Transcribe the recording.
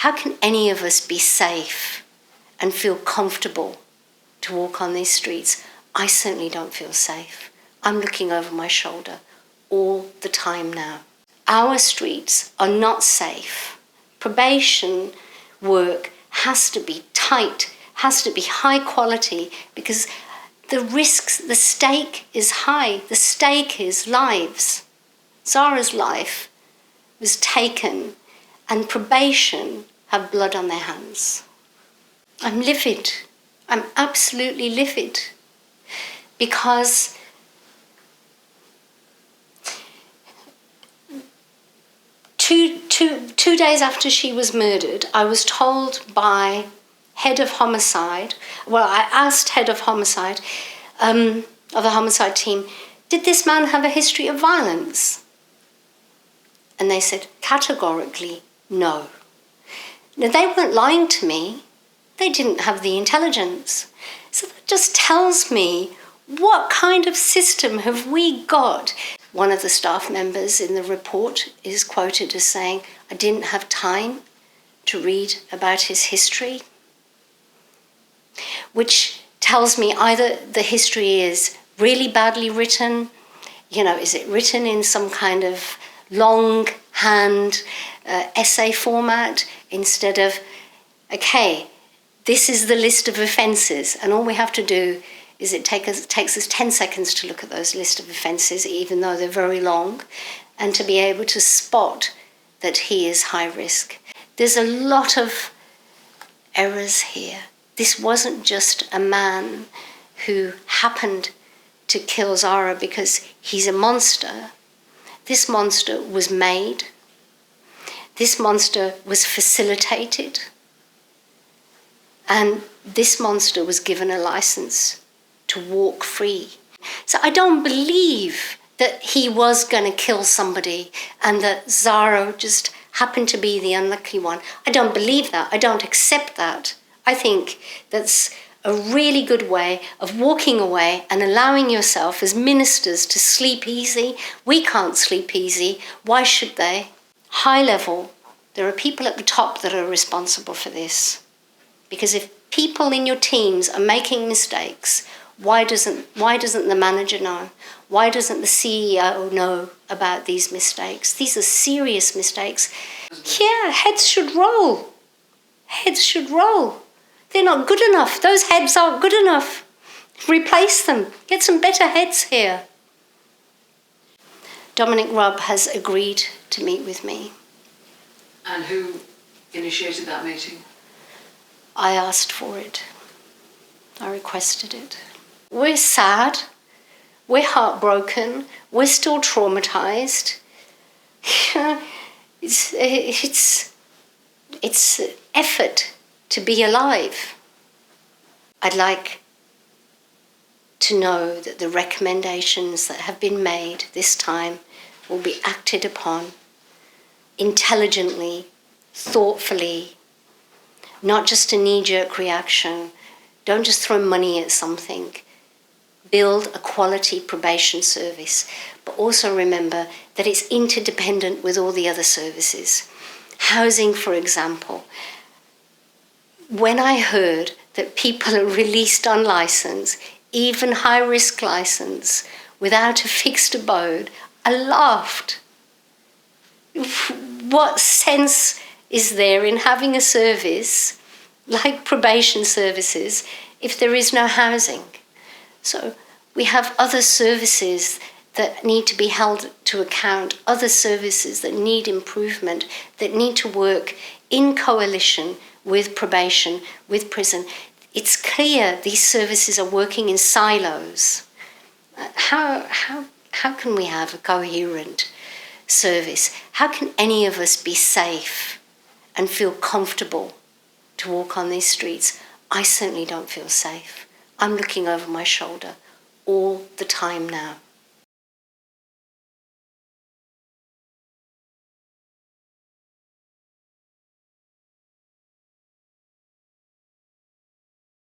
How can any of us be safe and feel comfortable to walk on these streets? I certainly don't feel safe. I'm looking over my shoulder all the time now. Our streets are not safe. Probation work has to be tight, has to be high quality, because the risks, the stake is high. The stake is lives. Zara's life was taken, and probation have blood on their hands. I'm livid. I'm absolutely livid, because two days after she was murdered, I was told by head of homicide, I asked head of homicide, of the homicide team, did this man have a history of violence? And they said, categorically, no. Now, they weren't lying to me. They didn't have the intelligence. So that just tells me, what kind of system have we got? One of the staff members in the report is quoted as saying, I didn't have time to read about his history, which tells me either the history is really badly written, is it written in some kind of longhand essay format instead of, okay, this is the list of offences, and all we have to do is it takes us 10 seconds to look at those list of offences, even though they're very long, and to be able to spot that he is high risk. There's a lot of errors here. This wasn't just a man who happened to kill Zara because he's a monster. This monster was made. This monster was facilitated. And this monster was given a license to walk free. So I don't believe that he was going to kill somebody and that Zara just happened to be the unlucky one. I don't believe that. I don't accept that. I think that's a really good way of walking away and allowing yourself as ministers to sleep easy. We can't sleep easy. Why should they? High level, there are people at the top that are responsible for this. Because if people in your teams are making mistakes, why doesn't the manager know? Why doesn't the CEO know about these mistakes? These are serious mistakes. Yeah, heads should roll. Heads should roll. They're not good enough. Those heads aren't good enough. Replace them. Get some better heads here. Dominic Rubb has agreed to meet with me. And who initiated that meeting? I asked for it. I requested it. We're sad. We're heartbroken. We're still traumatized. It's effort to be alive. I'd like to know that the recommendations that have been made this time will be acted upon intelligently, thoughtfully, not just a knee-jerk reaction. Don't just throw money at something. Build a quality probation service, but also remember that it's interdependent with all the other services. Housing, for example. When I heard that people are released on licence, even high-risk licence, without a fixed abode, I laughed. What sense is there in having a service like probation services if there is no housing? So we have other services that need to be held to account, other services that need improvement, that need to work in coalition with probation, with prison. It's clear these services are working in silos. How can we have a coherent service? How can any of us be safe and feel comfortable to walk on these streets? I certainly don't feel safe. I'm looking over my shoulder all the time now.